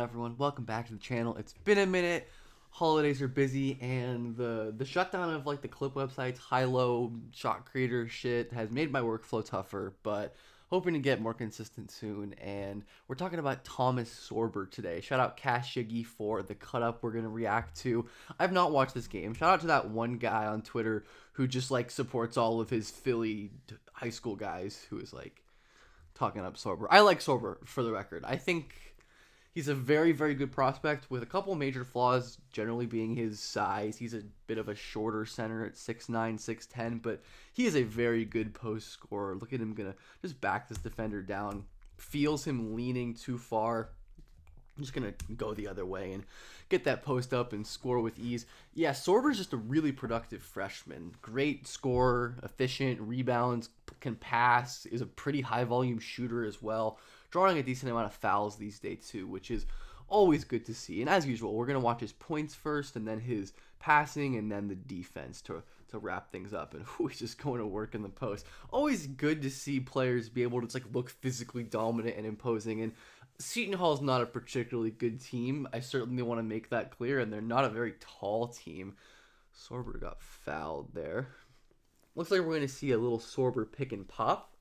everyone? Welcome back to the channel. It's been a minute. Holidays are busy, and the shutdown of like the clip websites, high-low shot creator shit has made my workflow tougher. But hoping to get more consistent soon. And we're talking about Thomas Sorber today. Shout out Cash Shiggy for the cut up we're gonna react to. I've not watched this game. Shout out to that one guy on Twitter who just like supports all of his Philly high school guys who is like talking up Sorber. I like Sorber for the record. I think he's a very, very good prospect with a couple major flaws, generally being his size. He's a bit of a shorter center at 6'9", 6'10", but he is a very good post scorer. Look at him gonna just back this defender down. Feels him leaning too far. I'm just going to go the other way and get that post up and score with ease. Yeah, Sorber's just a really productive freshman. Great scorer, efficient, rebounds, can pass, is a pretty high volume shooter as well. Drawing a decent amount of fouls these days too, which is always good to see. And as usual, we're going to watch his points first and then his passing and then the defense to wrap things up. And he's just going to work in the post. Always good to see players be able to just like look physically dominant and imposing. And Seton Hall is not a particularly good team. I certainly want to make that clear, and they're not a very tall team. Sorber got fouled there. Looks like we're going to see a little Sorber pick and pop.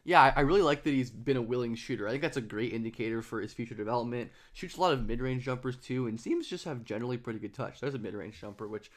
Yeah, I really like that he's been a willing shooter. I think that's a great indicator for his future development. Shoots a lot of mid-range jumpers too, and seems to just have generally pretty good touch. There's a mid-range jumper, which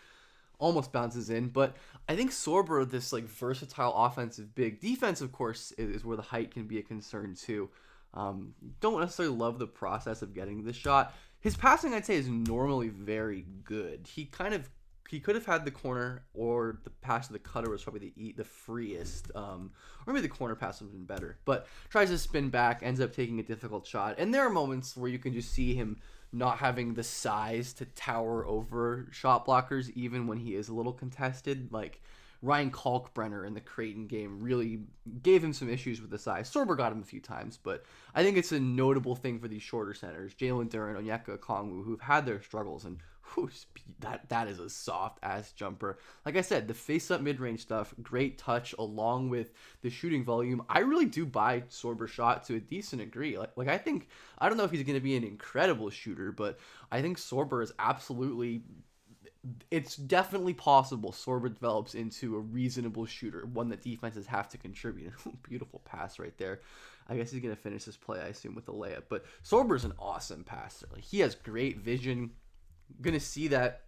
almost bounces in, but I think Sorber, this like versatile offensive big, defense of course is where the height can be a concern too. Don't necessarily love the process of getting this shot. His passing, I'd say, is normally very good. He could have had the corner, or the pass to the cutter was probably the freest. Or maybe the corner pass would have been better. But tries to spin back, ends up taking a difficult shot. And there are moments where you can just see him not having the size to tower over shot blockers, even when he is a little contested. Like Ryan Kalkbrenner in the Creighton game really gave him some issues with the size. Sorber got him a few times, but I think it's a notable thing for these shorter centers, Jalen Duren, Onyeka Okongwu, who've had their struggles, and that is a soft-ass jumper. Like I said, the face-up mid-range stuff, great touch, along with the shooting volume. I really do buy Sorber's shot to a decent degree. Like I think, I don't know if he's going to be an incredible shooter, but I think Sorber is absolutely... It's definitely possible Sorber develops into a reasonable shooter, one that defenses have to contribute. Beautiful pass right there. I guess he's going to finish this play, I assume, with a layup. But Sorber's an awesome passer. Like, he has great vision. Going to see that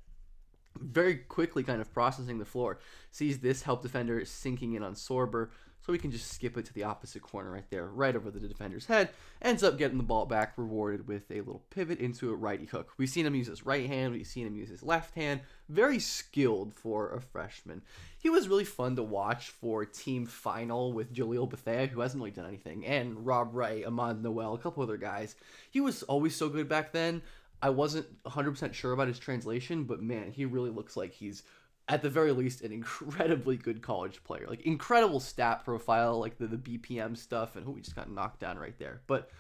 very quickly, kind of processing the floor. Sees this help defender sinking in on Sorber, so we can just skip it to the opposite corner right there, right over the defender's head. Ends up getting the ball back, rewarded with a little pivot into a righty hook. We've seen him use his right hand. We've seen him use his left hand. Very skilled for a freshman. He was really fun to watch for team final with Jaleel Bethea, who hasn't really done anything, and Rob Wright, Ahmad Noel, a couple other guys. He was always so good back then. I wasn't 100% sure about his translation, but man, he really looks like he's, at the very least, an incredibly good college player. Like, incredible stat profile, like the BPM stuff, and we just got knocked down right there. But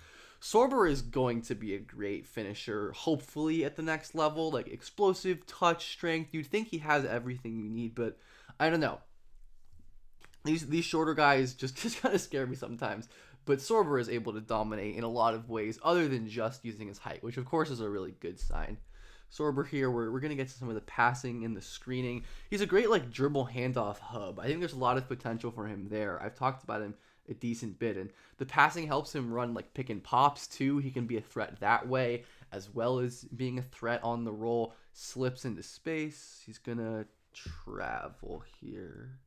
Sorber is going to be a great finisher, hopefully at the next level. Like, explosive, touch, strength. You'd think he has everything you need, but I don't know. These shorter guys just kind of scare me sometimes. But Sorber is able to dominate in a lot of ways other than just using his height, which of course is a really good sign. Sorber here, we're going to get to some of the passing and the screening. He's a great like dribble handoff hub. I think there's a lot of potential for him there. I've talked about him a decent bit, and the passing helps him run like pick and pops too. He can be a threat that way as well as being a threat on the roll. Slips into space. He's going to travel here.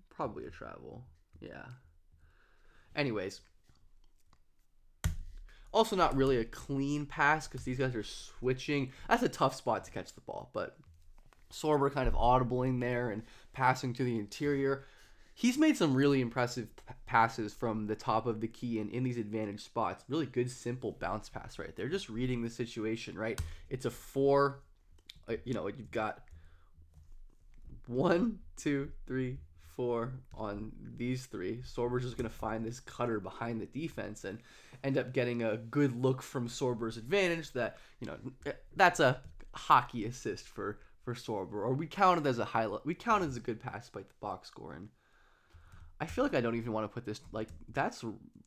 Probably a travel. Yeah. Anyways. Also not really a clean pass because these guys are switching. That's a tough spot to catch the ball. But Sorber kind of audibling there and passing to the interior. He's made some really impressive passes from the top of the key and in these advantage spots. Really good, simple bounce pass right there. Just reading the situation, right? It's a 4. You've got 1, 2, 3, 4 on these 3. Sorber's just going to find this cutter behind the defense and end up getting a good look from Sorber's advantage that, that's a hockey assist for Sorber. Or we count it as a highlight. We count it as a good pass by the box score. And I feel like I don't even want to put this, like, that's,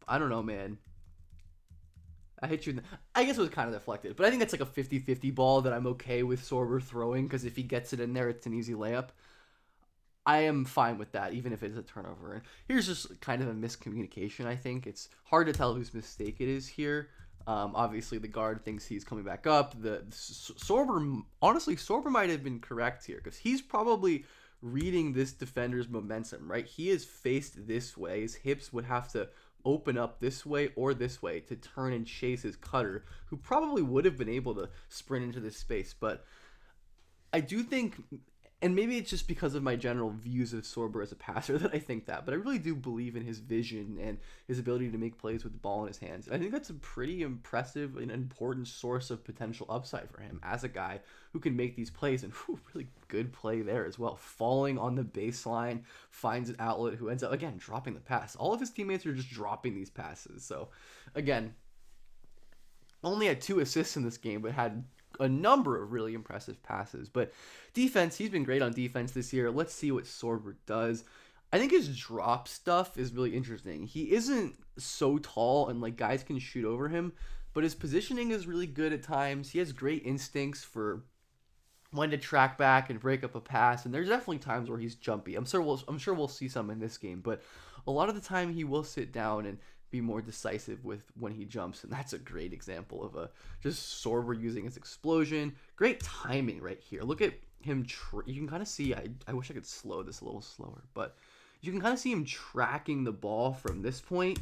I don't know, man. I hit you in the, I guess it was kind of deflected, but I think that's like a 50-50 ball that I'm okay with Sorber throwing, because if he gets it in there, it's an easy layup. I am fine with that, even if it is a turnover. And here's just kind of a miscommunication, I think. It's hard to tell whose mistake it is here. Obviously, the guard thinks he's coming back up. Sorber, honestly, Sorber might have been correct here, because he's probably reading this defender's momentum, right? He is faced this way. His hips would have to open up this way or this way to turn and chase his cutter, who probably would have been able to sprint into this space. But I do think, and maybe it's just because of my general views of Sorber as a passer that I think that, but I really do believe in his vision and his ability to make plays with the ball in his hands. I think that's a pretty impressive and important source of potential upside for him as a guy who can make these plays, and really good play there as well. Falling on the baseline, finds an outlet, who ends up, again, dropping the pass. All of his teammates are just dropping these passes. So, again, only had 2 assists in this game, but had a number of really impressive passes. But defense, he's been great on defense this year. Let's see what Sorber does. I think his drop stuff is really interesting. He isn't so tall and like guys can shoot over him, but his positioning is really good at times. He has great instincts for when to track back and break up a pass, and there's definitely times where he's jumpy. I'm sure we'll see some in this game, but a lot of the time he will sit down and be more decisive with when he jumps, and that's a great example of a just Sorber using his explosion. Great timing right here. Look at him. You can kind of see. I wish I could slow this a little slower, but you can kind of see him tracking the ball from this point.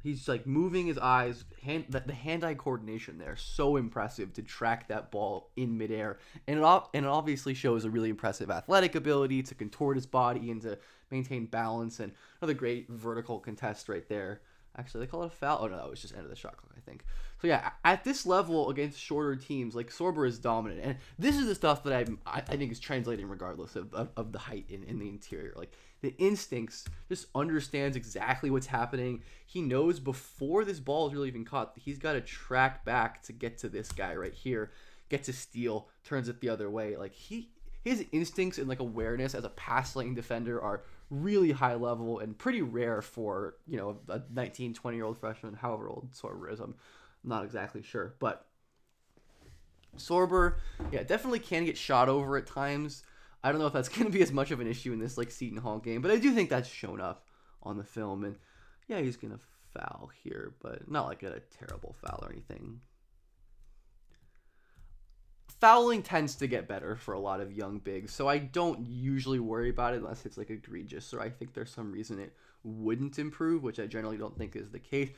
He's like moving his eyes, the hand-eye coordination there, so impressive to track that ball in midair, and it obviously shows a really impressive athletic ability to contort his body and to maintain balance. And another great vertical contest right there. Actually, they call it a foul. Oh no, that was just end of the shot clock, I think. So yeah, at this level against shorter teams, like Sorber is dominant, and this is the stuff that I think is translating regardless of the height in the interior. Like the instincts, just understands exactly what's happening. He knows before this ball is really even caught, he's got to track back to get to this guy right here, gets a steal, turns it the other way. Like his instincts and like awareness as a pass lane defender are really high level and pretty rare for, you know, a 19, 20-year-old freshman, however old Sorber is. I'm not exactly sure. But Sorber, yeah, definitely can get shot over at times. I don't know if that's going to be as much of an issue in this like Seton Hall game, but I do think that's shown up on the film. And yeah, he's going to foul here, but not like a terrible foul or anything. Fouling tends to get better for a lot of young bigs, so I don't usually worry about it unless it's like egregious, or I think there's some reason it wouldn't improve, which I generally don't think is the case.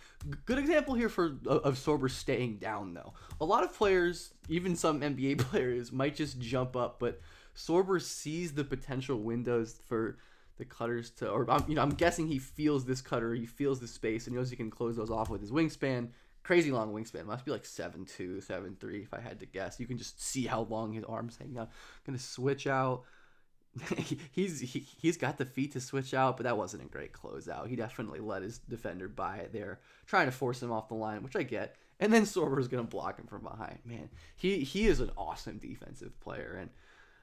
Good example here of Sorber staying down, though. A lot of players, even some NBA players, might just jump up, but Sorber sees the potential windows for the cutters to, or I'm guessing he feels this cutter, he feels the space, and knows he can close those off with his wingspan. Crazy long wingspan. Must be like 7'2", 7'3", if I had to guess. You can just see how long his arms hang out. Gonna switch out. He's got the feet to switch out, but that wasn't a great closeout. He definitely let his defender by it there, trying to force him off the line, which I get. And then Sorber's gonna block him from behind. Man, he is an awesome defensive player, and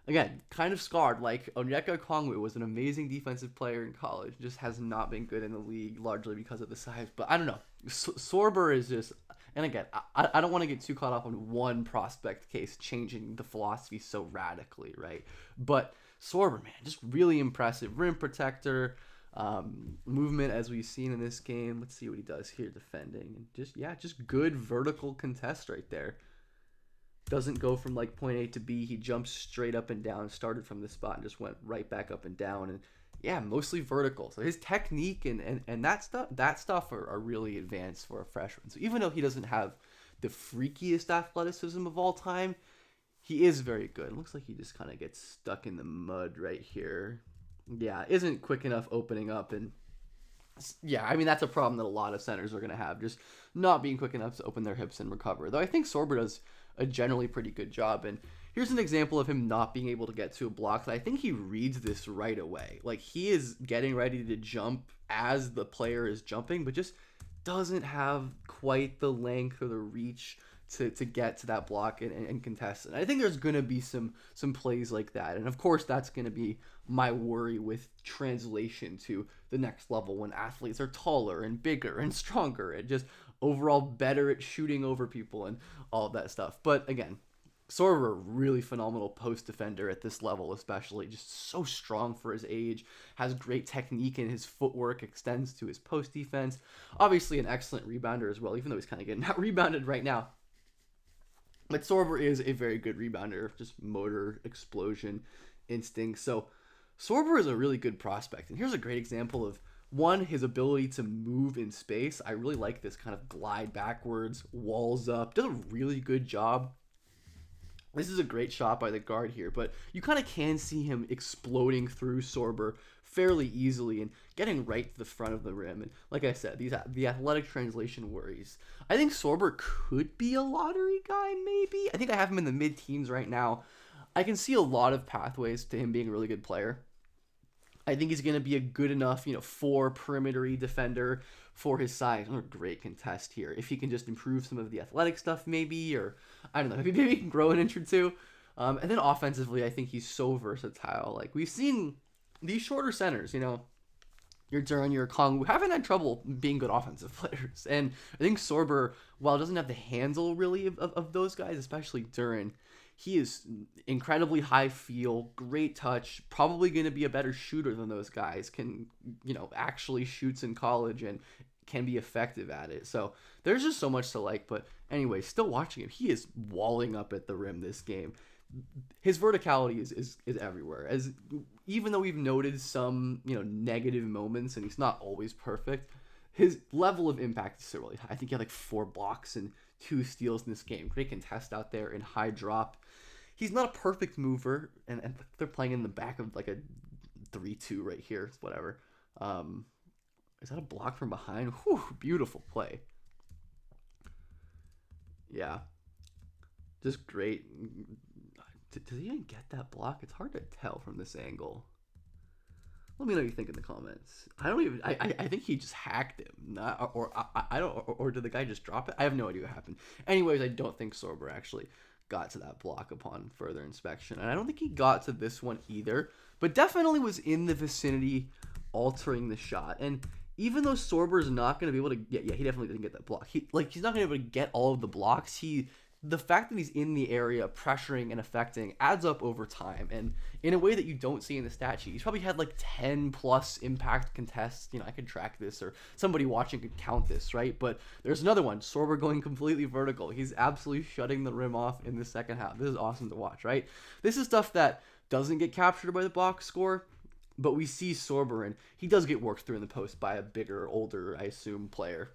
again, kind of scarred. Like Onyeka Okongwu was an amazing defensive player in college, just has not been good in the league, largely because of the size. But I don't know. Sorber is just, and again, I don't want to get too caught up on one prospect case changing the philosophy so radically, right? But Sorber, man, just really impressive. Rim protector, movement as we've seen in this game. Let's see what he does here defending. And just good vertical contest right there. Doesn't go from like point A to B. He jumps straight up and down, started from this spot and just went right back up and down. And yeah, mostly vertical. So his technique and that stuff are really advanced for a freshman. So even though he doesn't have the freakiest athleticism of all time, he is very good. It looks like he just kind of gets stuck in the mud right here. Yeah, isn't quick enough opening up. And yeah, I mean, that's a problem that a lot of centers are going to have, just not being quick enough to open their hips and recover. Though I think Sorber does a generally pretty good job. And here's an example of him not being able to get to a block. I think he reads this right away. Like, he is getting ready to jump as the player is jumping, but just doesn't have quite the length or the reach to get to that block and contest it. I think there's going to be some plays like that. And of course, that's going to be my worry with translation to the next level when athletes are taller and bigger and stronger and just overall better at shooting over people and all of that stuff. But again, Sorber, really phenomenal post defender at this level, especially just so strong for his age, has great technique and his footwork extends to his post defense. Obviously, an excellent rebounder as well, even though he's kind of getting out rebounded right now. But Sorber is a very good rebounder, just motor explosion instinct. So Sorber is a really good prospect, and here's a great example of one, his ability to move in space. I really like this kind of glide backwards, walls up, does a really good job. This is a great shot by the guard here, but you kind of can see him exploding through Sorber fairly easily and getting right to the front of the rim. And like I said, the athletic translation worries. I think Sorber could be a lottery guy, maybe. I think I have him in the mid-teens right now. I can see a lot of pathways to him being a really good player. I think he's going to be a good enough, 4 perimeter defender for his size. Oh, great contest here. If he can just improve some of the athletic stuff, maybe, or I don't know, maybe he can grow an inch or two. And then offensively, I think he's so versatile. Like we've seen these shorter centers, your Duren, your Kongwu, haven't had trouble being good offensive players. And I think Sorber, while doesn't have the handle really of those guys, especially Duren, he is incredibly high feel, great touch, probably going to be a better shooter than those guys, can, actually shoots in college and can be effective at it. So there's just so much to like. But anyway, still watching him, he is walling up at the rim this game. His verticality is everywhere. As even though we've noted some, negative moments and he's not always perfect, his level of impact is still really high. I think he had like 4 blocks and 2 steals in this game. Great contest out there in high drop. He's not a perfect mover, and they're playing in the back of like a 3-2 right here. It's whatever. Is that a block from behind? Whew, beautiful play. Yeah. Just great. Does he even get that block? It's hard to tell from this angle. Let me know what you think in the comments. I think he just hacked him. Or did the guy just drop it? I have no idea what happened. Anyways, I don't think Sorber actually got to that block upon further inspection. And I don't think he got to this one either, but definitely was in the vicinity altering the shot. And even though Sorber's not going to be able to get, he definitely didn't get that block. He's not going to be able to get all of the blocks. The fact that he's in the area pressuring and affecting adds up over time, and in a way that you don't see in the stat sheet. He's probably had like 10 plus impact contests. I could track this, or somebody watching could count this, right? But there's another one, Sorber going completely vertical. He's absolutely shutting the rim off in the second half. This is awesome to watch, right? This is stuff that doesn't get captured by the box score, but we see Sorber, and he does get worked through in the post by a bigger, older, I assume, player.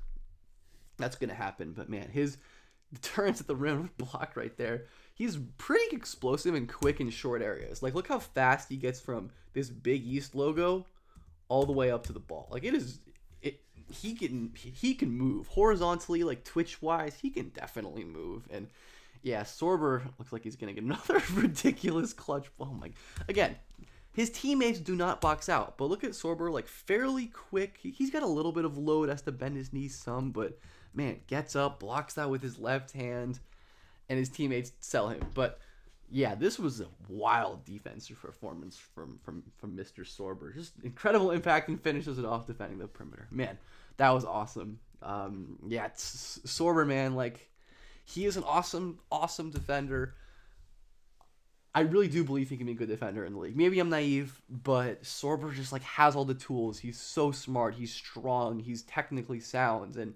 That's going to happen, but man, his turns at the rim block right there. He's pretty explosive and quick in short areas. Like, look how fast he gets from this Big East logo all the way up to the ball. Like, he can move horizontally, like twitch wise. He can definitely move. And yeah, Sorber looks like he's gonna get another ridiculous clutch. Oh my! Again, his teammates do not box out, but look at Sorber, like fairly quick. He's got a little bit of load, has to bend his knees some, but man, gets up, blocks that with his left hand, and his teammates sell him. But yeah, this was a wild defensive performance from Mr. Sorber. Just incredible impact and finishes it off defending the perimeter. Man, that was awesome. It's Sorber, man, like he is an awesome defender. I really do believe he can be a good defender in the league. Maybe I'm naive, but Sorber just like has all the tools. He's so smart. He's strong. He's technically sound, and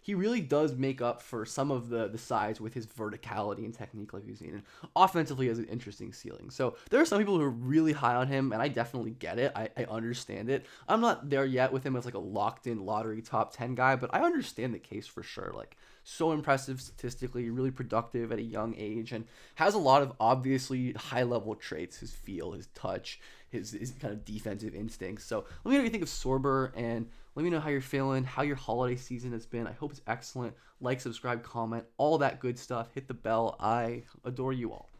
he really does make up for some of the size with his verticality and technique, like we've seen. And offensively, has an interesting ceiling. So there are some people who are really high on him, and I definitely get it. I understand it. I'm not there yet with him as like a locked-in lottery top 10 guy, but I understand the case for sure. Like, so impressive statistically, really productive at a young age, and has a lot of obviously high-level traits: his feel, his touch, his kind of defensive instincts. So let me know what you think of Sorber, and let me know how you're feeling, how your holiday season has been. I hope it's excellent. Like, subscribe, comment, all that good stuff. Hit the bell. I adore you all.